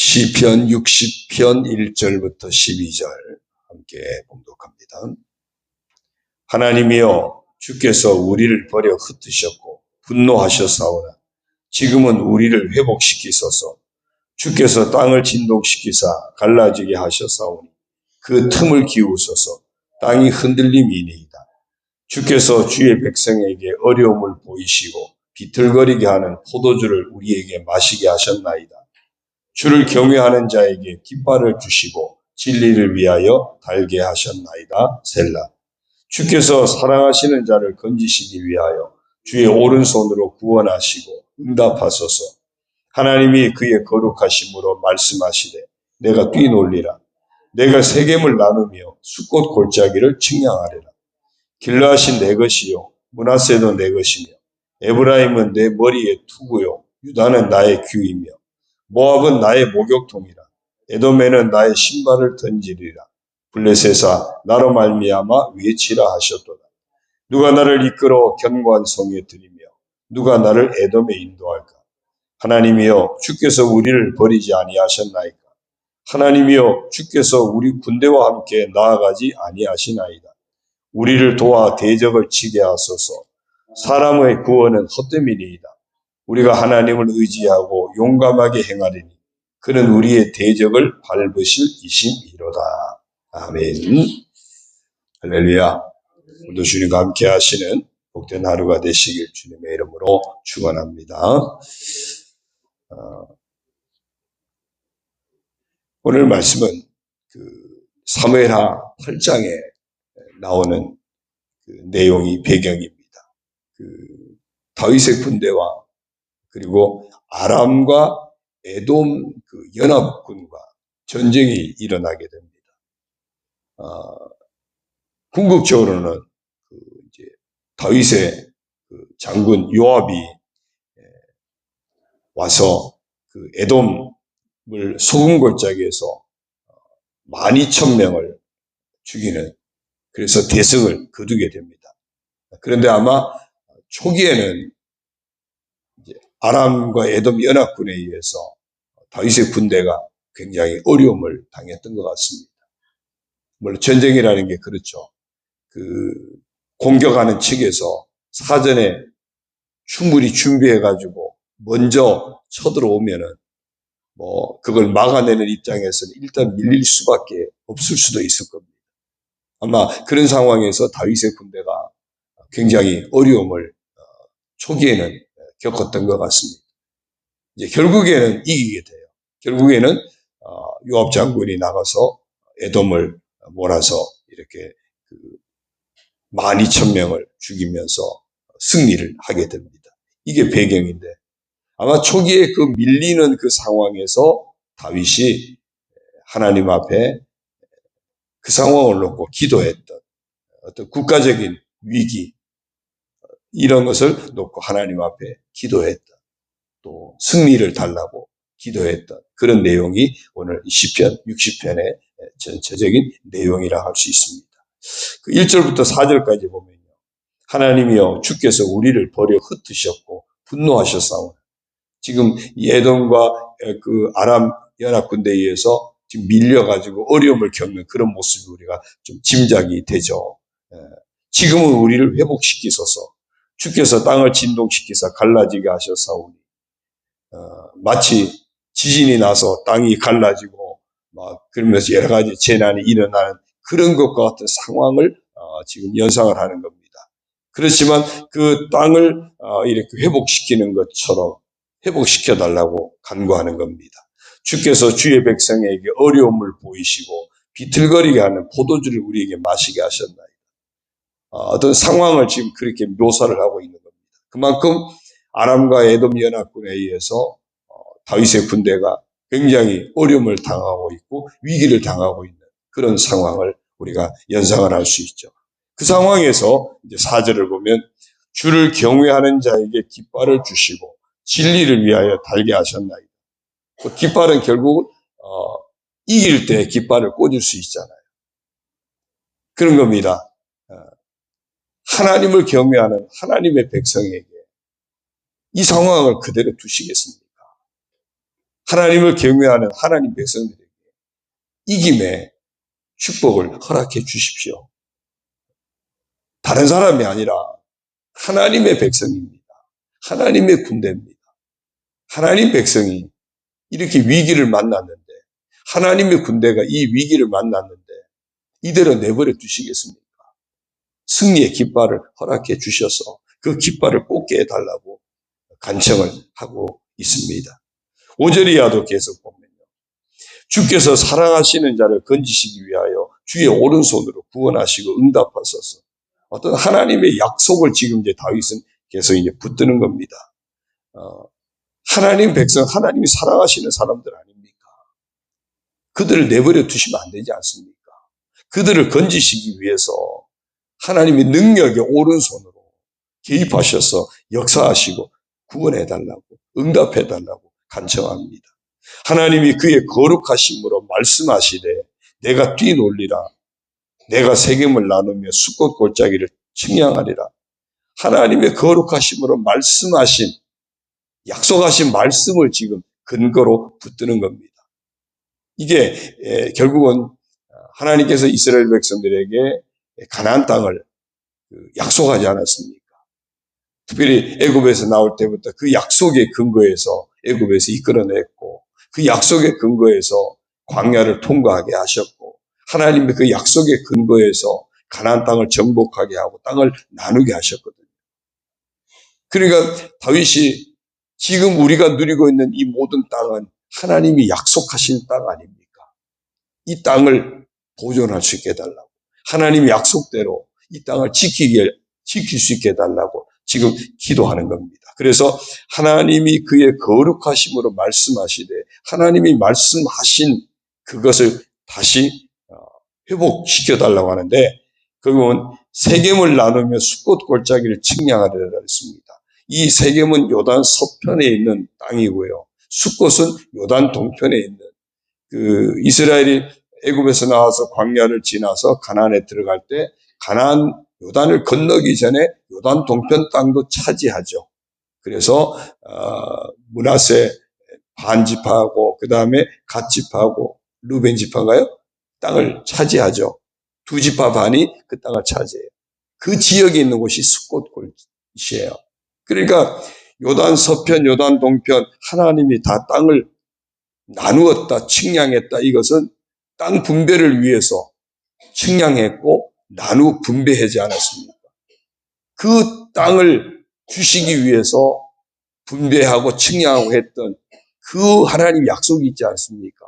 시편 60편 1절부터 12절 함께 봉독합니다. 하나님이여, 주께서 우리를 버려 흩으셨고 분노하셨사오나 지금은 우리를 회복시키소서. 주께서 땅을 진동시키사 갈라지게 하셨사오니 그 틈을 기우소서. 땅이 흔들림이니이다. 주께서 주의 백성에게 어려움을 보이시고 비틀거리게 하는 포도주를 우리에게 마시게 하셨나이다. 주를 경외하는 자에게 깃발을 주시고 진리를 위하여 달게 하셨나이다. 셀라. 주께서 사랑하시는 자를 건지시기 위하여 주의 오른손으로 구원하시고 응답하소서. 하나님이 그의 거룩하심으로 말씀하시되 내가 뛰놀리라. 내가 세겜을 나누며 숫꽃 골짜기를 측량하리라. 길르앗이 내 것이요 므낫세도 내 것이며 에브라임은 내 머리의 투구요 유다는 나의 규이며 모압은 나의 목욕통이라. 에돔에는 나의 신발을 던지리라. 블레셋아 나로 말미암아 외치라 하셨도다. 누가 나를 이끌어 견고한 성에 들이며 누가 나를 에돔에 인도할까? 하나님이여, 주께서 우리를 버리지 아니하셨나이까? 하나님이여, 주께서 우리 군대와 함께 나아가지 아니하시나이다. 우리를 도와 대적을 치게 하소서. 사람의 구원은 헛됨이니이다. 우리가 하나님을 의지하고 용감하게 행하리니 그는 우리의 대적을 밟으실 이심이로다. 아멘. 할렐루야. 오늘도 주님과 함께 하시는 복된 하루가 되시길 주님의 이름으로 축원합니다. 오늘 말씀은 사무엘하 8장에 나오는 내용이 배경입니다. 다윗의 군대와 그리고 아람과 에돔 연합군과 전쟁이 일어나게 됩니다. 궁극적으로는 이제 다윗의 장군 요압이 와서 에돔을 소금 골짜기에서 12,000명을 죽이는, 그래서 대승을 거두게 됩니다. 그런데 아마 초기에는 아람과 에돔 연합군에 의해서 다윗의 군대가 굉장히 어려움을 당했던 것 같습니다. 물론 전쟁이라는 게 그렇죠. 공격하는 측에서 사전에 충분히 준비해가지고 먼저 쳐들어오면은 그걸 막아내는 입장에서는 일단 밀릴 수밖에 없을 수도 있을 겁니다. 아마 그런 상황에서 다윗의 군대가 굉장히 어려움을 초기에는 겪었던 것 같습니다. 이제 결국에는 이기게 돼요. 결국에는 요압 장군이 나가서 에돔을 몰아서 이렇게 12,000명을 죽이면서 승리를 하게 됩니다. 이게 배경인데 아마 초기에 밀리는 상황에서 다윗이 하나님 앞에 그 상황을 놓고 기도했던 어떤 국가적인 위기, 이런 것을 놓고 하나님 앞에 기도했던, 또 승리를 달라고 기도했던 그런 내용이 오늘 시편 60편의 전체적인 내용이라 할 수 있습니다. 1절부터 4절까지 보면요, 하나님이여, 주께서 우리를 버려 흩으셨고 분노하셨사오나 지금 에돔과 아람 연합군대에 의해서 지금 밀려가지고 어려움을 겪는 그런 모습이 우리가 좀 짐작이 되죠. 지금은 우리를 회복시키소서. 주께서 땅을 진동시키사 갈라지게 하셨사오니 마치 지진이 나서 땅이 갈라지고 그러면서 여러 가지 재난이 일어나는 그런 것과 같은 상황을 지금 연상을 하는 겁니다. 그렇지만 그 땅을 이렇게 회복시키는 것처럼 회복시켜달라고 간구하는 겁니다. 주께서 주의 백성에게 어려움을 보이시고 비틀거리게 하는 포도주를 우리에게 마시게 하셨나이다. 어떤 상황을 지금 그렇게 묘사를 하고 있는 겁니다. 그만큼 아람과 에돔 연합군에 의해서 다윗의 군대가 굉장히 어려움을 당하고 있고 위기를 당하고 있는 그런 상황을 우리가 연상을 할 수 있죠. 그 상황에서 이제 4절을 보면 주를 경외하는 자에게 깃발을 주시고 진리를 위하여 달게 하셨나이다. 깃발은 결국 이길 때 깃발을 꽂을 수 있잖아요. 그런 겁니다. 하나님을 경외하는 하나님의 백성에게 이 상황을 그대로 두시겠습니까? 하나님을 경외하는 하나님 백성들에게 이김의 축복을 허락해 주십시오. 다른 사람이 아니라 하나님의 백성입니다. 하나님의 군대입니다. 하나님 백성이 이렇게 위기를 만났는데, 하나님의 군대가 이 위기를 만났는데 이대로 내버려 두시겠습니까? 승리의 깃발을 허락해 주셔서 그 깃발을 꽂게 해달라고 간청을 하고 있습니다. 5절 이하도 계속 보면요, 주께서 사랑하시는 자를 건지시기 위하여 주의 오른손으로 구원하시고 응답하소서. 어떤 하나님의 약속을 지금 이제 다윗은 계속 이제 붙드는 겁니다. 하나님 백성, 하나님이 사랑하시는 사람들 아닙니까? 그들을 내버려 두시면 안 되지 않습니까? 그들을 건지시기 위해서 하나님의 능력의 오른손으로 개입하셔서 역사하시고 구원해달라고, 응답해달라고 간청합니다. 하나님이 그의 거룩하심으로 말씀하시되 내가 뛰놀리라, 내가 세겜을 나누며 숫꽃 골짜기를 측량하리라. 하나님의 거룩하심으로 말씀하신, 약속하신 말씀을 지금 근거로 붙드는 겁니다. 이게 결국은 하나님께서 이스라엘 백성들에게 가나안 땅을 약속하지 않았습니까? 특별히 애굽에서 나올 때부터 그 약속의 근거에서 애굽에서 이끌어냈고, 그 약속의 근거에서 광야를 통과하게 하셨고, 하나님의 그 약속의 근거에서 가나안 땅을 정복하게 하고 땅을 나누게 하셨거든요. 그러니까 다윗이 지금 우리가 누리고 있는 이 모든 땅은 하나님이 약속하신 땅 아닙니까? 이 땅을 보존할 수 있게 해달라고, 하나님의 약속대로 이 땅을 지킬 수 있게 해달라고 지금 기도하는 겁니다. 그래서 하나님이 그의 거룩하심으로 말씀하시되 하나님이 말씀하신 그것을 다시 회복시켜달라고 하는데, 그건 세겜을 나누며 숫꽃 골짜기를 측량하리라 했습니다. 이 세겜은 요단 서편에 있는 땅이고요, 숫꽃은 요단 동편에 있는, 이스라엘이 애굽에서 나와서 광야를 지나서 가나안에 들어갈 때 가나안 요단을 건너기 전에 요단 동편 땅도 차지하죠. 그래서 므낫세 반지파하고 그 다음에 갓지파하고 루벤 지파인가요? 땅을 차지하죠. 두 지파 반이 그 땅을 차지해요. 그 지역에 있는 곳이 숫꽃 골이에요. 그러니까 요단 서편, 요단 동편, 하나님이 다 땅을 나누었다, 측량했다. 이것은 땅 분배를 위해서 측량했고 나누 분배하지 않았습니까? 그 땅을 주시기 위해서 분배하고 측량하고 했던 그 하나님 약속이 있지 않습니까?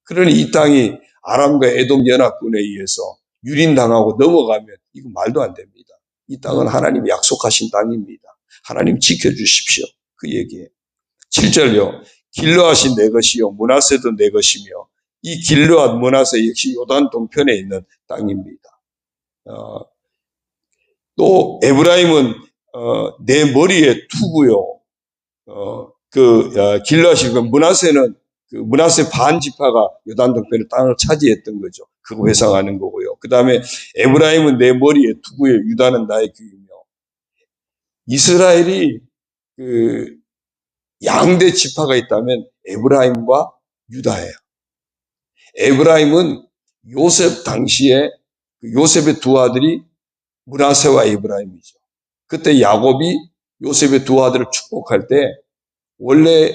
그러니 이 땅이 아람과 에돔 연합군에 의해서 유린당하고 넘어가면 이거 말도 안 됩니다. 이 땅은 하나님이 약속하신 땅입니다. 하나님 지켜주십시오. 그 얘기예요. 7절요. 길르앗이 내 것이요 므낫세도 내 것이며, 이 길르앗 므낫세 역시 요단 동편에 있는 땅입니다. 또 에브라임은 내 머리에 투고요. 길르앗이 므낫세는 므낫세 반 지파가 요단 동편의 땅을 차지했던 거죠. 그거 회상하는 거고요. 그 다음에 에브라임은 내 머리에 투고요 유다는 나의 귀이며, 이스라엘이 양대 지파가 있다면 에브라임과 유다예요. 에브라임은 요셉 당시에 요셉의 두 아들이 므낫세와 에브라임이죠. 그때 야곱이 요셉의 두 아들을 축복할 때 원래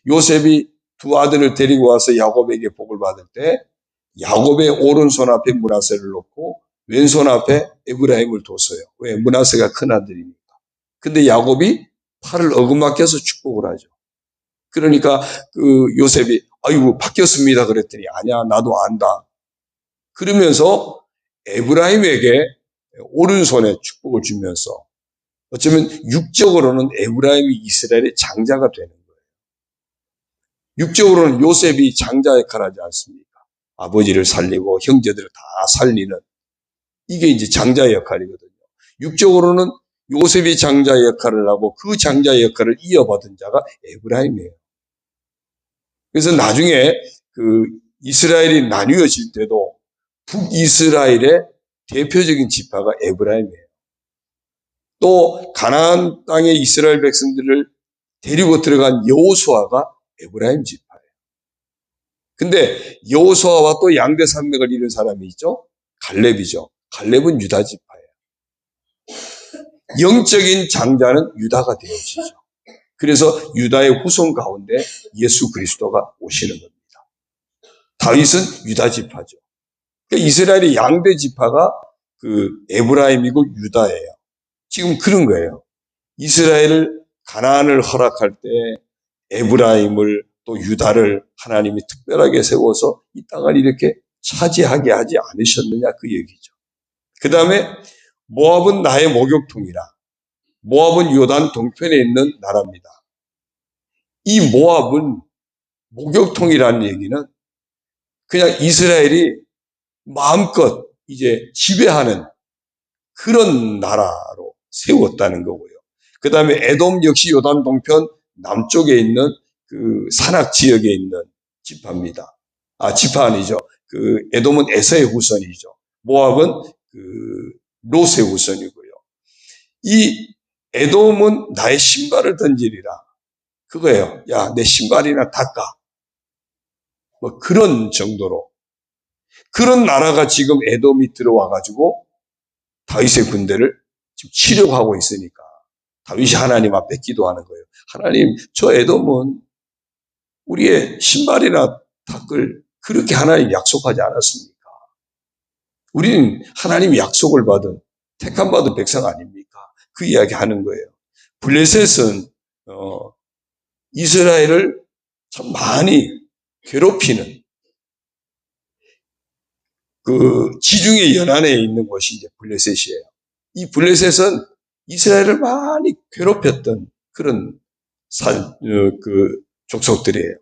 요셉이 두 아들을 데리고 와서 야곱에게 복을 받을 때 야곱의 오른손 앞에 므낫세를 놓고 왼손 앞에 에브라임을 뒀어요. 왜? 므낫세가 큰 아들이니까. 근데 야곱이 팔을 어긋맞게서 축복을 하죠. 그러니까 요셉이 아이고 바뀌었습니다 그랬더니 아니야 나도 안다. 그러면서 에브라임에게 오른손에 축복을 주면서 어쩌면 육적으로는 에브라임이 이스라엘의 장자가 되는 거예요. 육적으로는 요셉이 장자 역할을 하지 않습니까? 아버지를 살리고 형제들을 다 살리는, 이게 이제 장자 역할이거든요. 육적으로는 요셉이 장자 역할을 하고 그 장자 역할을 이어받은 자가 에브라임이에요. 그래서 나중에 이스라엘이 나뉘어질 때도 북이스라엘의 대표적인 지파가 에브라임이에요. 또 가나안 땅의 이스라엘 백성들을 데리고 들어간 여호수아가 에브라임 지파예요. 근데 여호수아와 또 양대 산맥을 이룬 사람이 있죠? 갈렙이죠. 갈렙은 유다 지파예요. 영적인 장자는 유다가 되어지죠. 그래서 유다의 후손 가운데 예수 그리스도가 오시는 겁니다. 다윗은 유다 지파죠. 그러니까 이스라엘의 양대 지파가 그 에브라임이고 유다예요. 지금 그런 거예요. 이스라엘을 가나안을 허락할 때 에브라임을 또 유다를 하나님이 특별하게 세워서 이 땅을 이렇게 차지하게 하지 않으셨느냐 그 얘기죠. 그 다음에 모압은 나의 목욕통이라. 모압은 요단 동편에 있는 나라입니다. 이 모압은 목욕통이라는 얘기는 그냥 이스라엘이 마음껏 이제 지배하는 그런 나라로 세웠다는 거고요. 그 다음에 에돔 역시 요단 동편 남쪽에 있는 그 산악 지역에 있는 지파입니다. 지파 아니죠. 그 에돔은 에서의 후손이죠. 모압은 그 롯의 후손이고요. 이 에돔은 나의 신발을 던지리라. 그거예요. 야, 내 신발이나 닦아. 뭐 그런 정도로. 그런 나라가 지금 에돔이 들어와가지고 다윗의 군대를 지금 치려고 하고 있으니까 다윗이 하나님 앞에 기도하는 거예요. 하나님, 저 에돔은 우리의 신발이나 닦을 그렇게 하나님 약속하지 않았습니까? 우리는 하나님이 약속을 받은 택함 받은 백성 아닙니까? 그 이야기 하는 거예요. 블레셋은 이스라엘을 참 많이 괴롭히는 그 지중해 연안에 있는 곳이 이제 블레셋이에요. 이 블레셋은 이스라엘을 많이 괴롭혔던 그런 그 족속들이에요.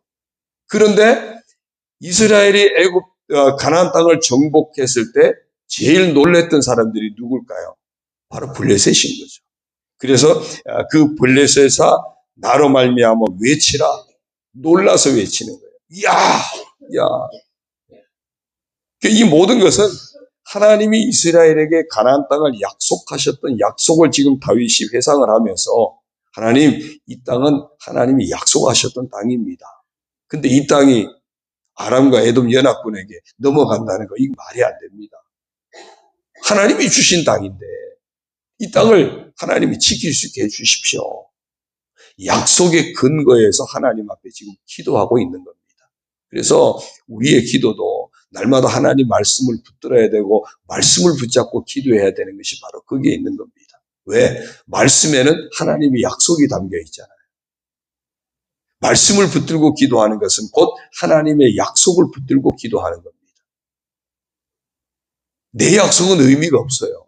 그런데 이스라엘이 가나안 땅을 정복했을 때 제일 놀랬던 사람들이 누굴까요? 바로 블레셋인 거죠. 그래서 그 블레셋아 나로 말미암아 외치라. 놀라서 외치는 거예요. 야, 야. 이 모든 것은 하나님이 이스라엘에게 가나안 땅을 약속하셨던 약속을 지금 다윗이 회상을 하면서 하나님, 이 땅은 하나님이 약속하셨던 땅입니다. 근데 이 땅이 아람과 에돔 연합군에게 넘어간다는 거 이거 말이 안 됩니다. 하나님이 주신 땅인데 이 땅을 하나님이 지킬 수 있게 해주십시오. 약속의 근거에서 하나님 앞에 지금 기도하고 있는 겁니다. 그래서 우리의 기도도 날마다 하나님 말씀을 붙들어야 되고 말씀을 붙잡고 기도해야 되는 것이 바로 거기에 있는 겁니다. 왜? 말씀에는 하나님의 약속이 담겨 있잖아요. 말씀을 붙들고 기도하는 것은 곧 하나님의 약속을 붙들고 기도하는 겁니다. 내 약속은 의미가 없어요.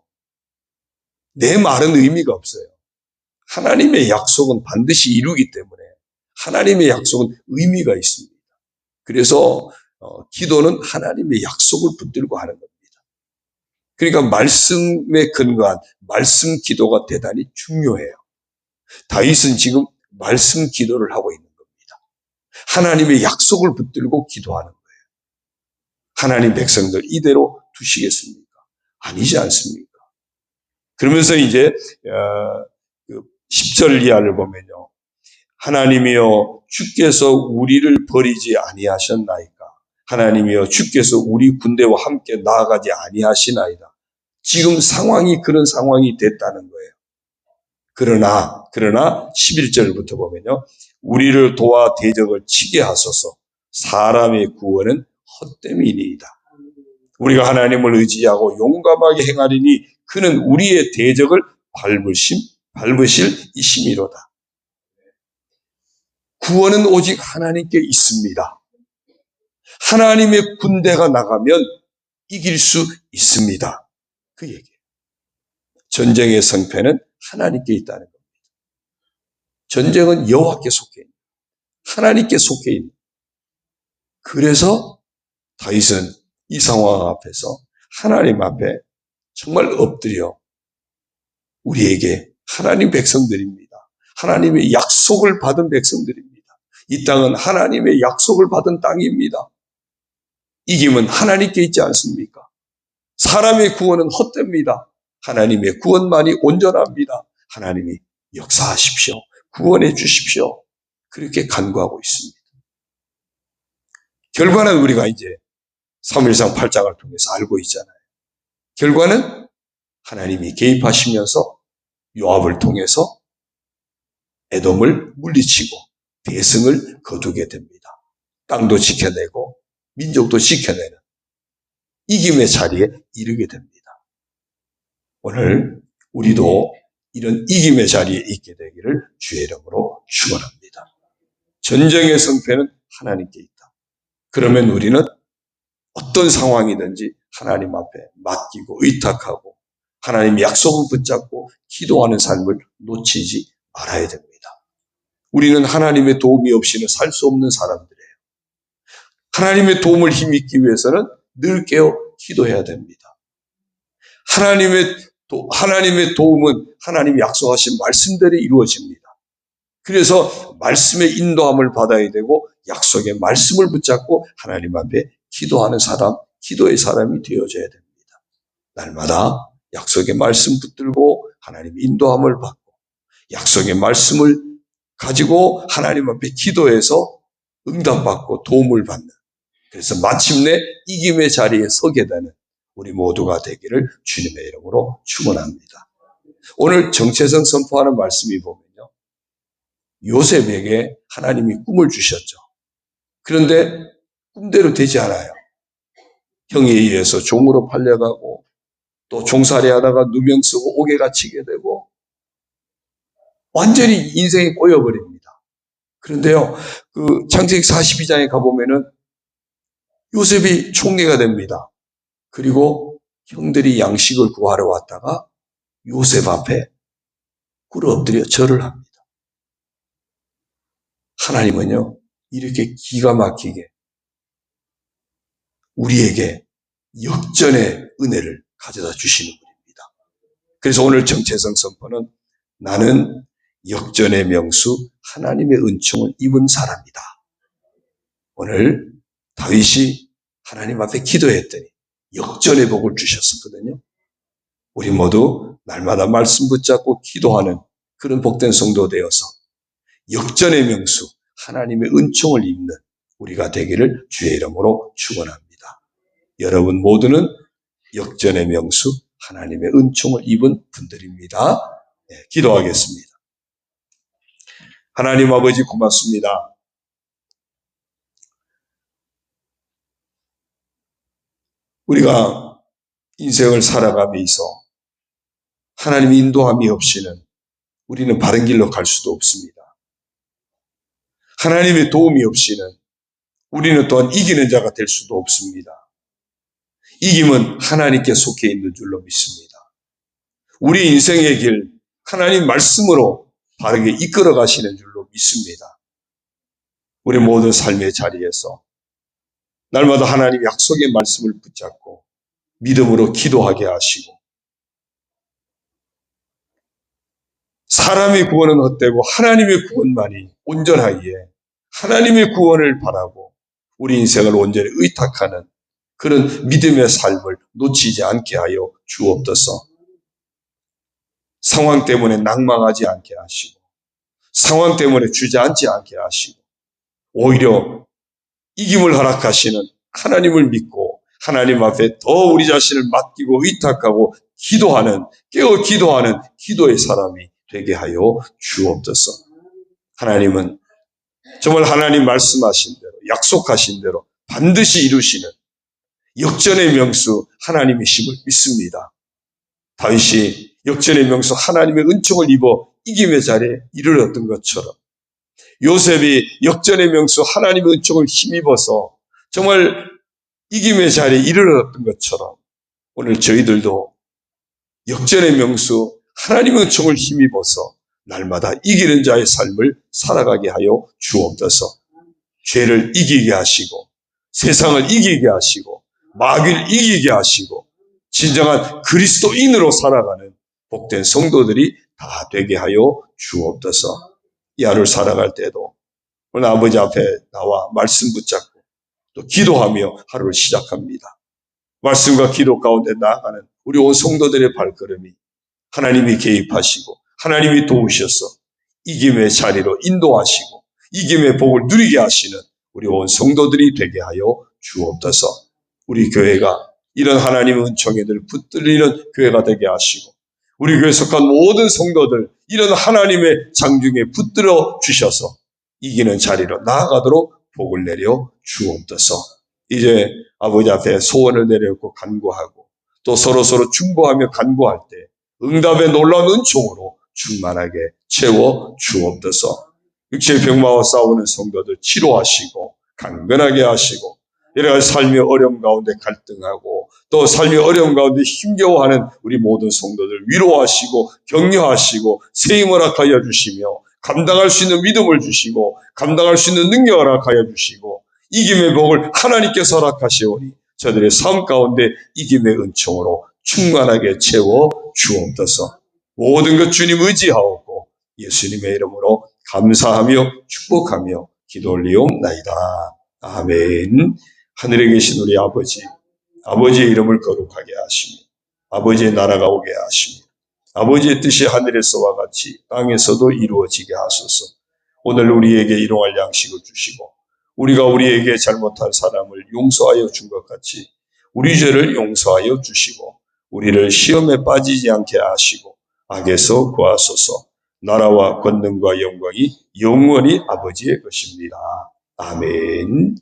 내 말은 의미가 없어요. 하나님의 약속은 반드시 이루기 때문에 하나님의 약속은 의미가 있습니다. 그래서 기도는 하나님의 약속을 붙들고 하는 겁니다. 그러니까 말씀에 근거한 말씀 기도가 대단히 중요해요. 다윗은 지금 말씀 기도를 하고 있는 겁니다. 하나님의 약속을 붙들고 기도하는 거예요. 하나님 백성들 이대로 두시겠습니까? 아니지 않습니까? 그러면서 이제 10절 이하를 보면요. 하나님이여 주께서 우리를 버리지 아니하셨나이까. 하나님이여 주께서 우리 군대와 함께 나아가지 아니하시나이다. 지금 상황이 그런 상황이 됐다는 거예요. 그러나 11절부터 보면요. 우리를 도와 대적을 치게 하소서. 사람의 구원은 헛됨이니이다. 우리가 하나님을 의지하고 용감하게 행하리니 그는 우리의 대적을 밟으실 이심이로다. 구원은 오직 하나님께 있습니다. 하나님의 군대가 나가면 이길 수 있습니다. 그 얘기예요. 전쟁의 성패는 하나님께 있다는 겁니다. 전쟁은 여호와께 속해 있는 하나님께 속해 있는. 그래서 다윗은 이 상황 앞에서 하나님 앞에 정말 엎드려 우리에게 하나님 백성들입니다. 하나님의 약속을 받은 백성들입니다. 이 땅은 하나님의 약속을 받은 땅입니다. 이김은 하나님께 있지 않습니까? 사람의 구원은 헛됩니다. 하나님의 구원만이 온전합니다. 하나님이 역사하십시오. 구원해 주십시오. 그렇게 간구하고 있습니다. 결과는 우리가 이제 사무엘상 8장을 통해서 알고 있잖아요. 결과는 하나님이 개입하시면서 요압을 통해서 에돔을 물리치고 대승을 거두게 됩니다. 땅도 지켜내고 민족도 지켜내는 이김의 자리에 이르게 됩니다. 오늘 우리도 이런 이김의 자리에 있게 되기를 주의 이름으로 축원합니다. 전쟁의 성패는 하나님께 있다. 그러면 우리는 어떤 상황이든지 하나님 앞에 맡기고 의탁하고 하나님 약속을 붙잡고 기도하는 삶을 놓치지 말아야 됩니다. 우리는 하나님의 도움이 없이는 살 수 없는 사람들이에요. 하나님의 도움을 힘입기 위해서는 늘 깨어 기도해야 됩니다. 하나님의 도움은 하나님이 약속하신 말씀대로 이루어집니다. 그래서 말씀의 인도함을 받아야 되고 약속의 말씀을 붙잡고 하나님 앞에 기도하는 사람, 기도의 사람이 되어져야 됩니다. 날마다 약속의 말씀 붙들고 하나님의 인도함을 받고 약속의 말씀을 가지고 하나님 앞에 기도해서 응답받고 도움을 받는, 그래서 마침내 이김의 자리에 서게 되는 우리 모두가 되기를 주님의 이름으로 축원합니다. 오늘 정체성 선포하는 말씀이 보면요, 요셉에게 하나님이 꿈을 주셨죠. 그런데 꿈대로 되지 않아요. 형에 의해서 종으로 팔려가고 또 종살이 하다가 누명 쓰고 옥에 갇히게 되고 완전히 인생이 꼬여버립니다. 그런데요, 그 창세기 42장에 가보면은 요셉이 총리가 됩니다. 그리고 형들이 양식을 구하러 왔다가 요셉 앞에 꿇어 엎드려 절을 합니다. 하나님은요, 이렇게 기가 막히게 우리에게 역전의 은혜를 가져다 주시는 분입니다. 그래서 오늘 정체성 선포는 나는 역전의 명수 하나님의 은총을 입은 사람이다. 오늘 다윗이 하나님 앞에 기도했더니 역전의 복을 주셨었거든요. 우리 모두 날마다 말씀 붙잡고 기도하는 그런 복된 성도 되어서 역전의 명수 하나님의 은총을 입는 우리가 되기를 주의 이름으로 축원합니다. 여러분 모두는 역전의 명수 하나님의 은총을 입은 분들입니다. 네, 기도하겠습니다. 하나님 아버지 고맙습니다. 우리가 인생을 살아가면서 하나님의 인도함이 없이는 우리는 바른 길로 갈 수도 없습니다. 하나님의 도움이 없이는 우리는 또한 이기는 자가 될 수도 없습니다. 이김은 하나님께 속해 있는 줄로 믿습니다. 우리 인생의 길 하나님 말씀으로 바르게 이끌어 가시는 줄로 믿습니다. 우리 모든 삶의 자리에서 날마다 하나님 약속의 말씀을 붙잡고 믿음으로 기도하게 하시고 사람의 구원은 헛되고 하나님의 구원만이 온전하기에 하나님의 구원을 바라고 우리 인생을 온전히 의탁하는 그런 믿음의 삶을 놓치지 않게 하여 주옵소서. 상황 때문에 낭망하지 않게 하시고 상황 때문에 주저앉지 않게 하시고 오히려 이김을 허락하시는 하나님을 믿고 하나님 앞에 더 우리 자신을 맡기고 의탁하고 기도하는, 깨어 기도하는 기도의 사람이 되게 하여 주옵소서. 하나님은 정말 하나님 말씀하신 대로 약속하신 대로 반드시 이루시는 역전의 명수 하나님이심을 믿습니다. 다윗이 역전의 명수 하나님의 은총을 입어 이김의 자리에 이르렀던 것처럼 요셉이 역전의 명수 하나님의 은총을 힘입어서 정말 이김의 자리에 이르렀던 것처럼 오늘 저희들도 역전의 명수 하나님의 은총을 힘입어서 날마다 이기는 자의 삶을 살아가게 하여 주옵소서. 죄를 이기게 하시고 세상을 이기게 하시고 마귀를 이기게 하시고 진정한 그리스도인으로 살아가는 복된 성도들이 다 되게 하여 주옵소서. 이 하루를 살아갈 때도 오늘 아버지 앞에 나와 말씀 붙잡고 또 기도하며 하루를 시작합니다. 말씀과 기도 가운데 나아가는 우리 온 성도들의 발걸음이 하나님이 개입하시고 하나님이 도우셔서 이김의 자리로 인도하시고 이김의 복을 누리게 하시는 우리 온 성도들이 되게 하여 주옵소서. 우리 교회가 이런 하나님의 은총에 늘 붙들리는 교회가 되게 하시고 우리 교회에 속한 모든 성도들 이런 하나님의 장중에 붙들어 주셔서 이기는 자리로 나아가도록 복을 내려 주옵소서. 이제 아버지 앞에 소원을 내려놓고 간구하고 또 서로서로 중보하며 간구할 때 응답의 놀라운 은총으로 충만하게 채워 주옵소서. 육체의 병마와 싸우는 성도들 치료하시고 강건하게 하시고 여러 가지 삶의 어려움 가운데 갈등하고 또 삶의 어려움 가운데 힘겨워하는 우리 모든 성도들 위로하시고 격려하시고 세임을 허락하여 주시며 감당할 수 있는 믿음을 주시고 감당할 수 있는 능력을 허락하여 주시고 이김의 복을 하나님께서 허락하시오니 저들의 삶 가운데 이김의 은총으로 충만하게 채워 주옵소서. 모든 것 주님 의지하옵고 예수님의 이름으로 감사하며 축복하며 기도 올리옵나이다. 아멘. 하늘에 계신 우리 아버지, 아버지의 이름을 거룩하게 하시며 아버지의 나라가 오게 하시며 아버지의 뜻이 하늘에서와 같이 땅에서도 이루어지게 하소서. 오늘 우리에게 일용할 양식을 주시고 우리가 우리에게 잘못한 사람을 용서하여 준 것 같이 우리 죄를 용서하여 주시고 우리를 시험에 빠지지 않게 하시고 악에서 구하소서. 나라와 권능과 영광이 영원히 아버지의 것입니다. 아멘.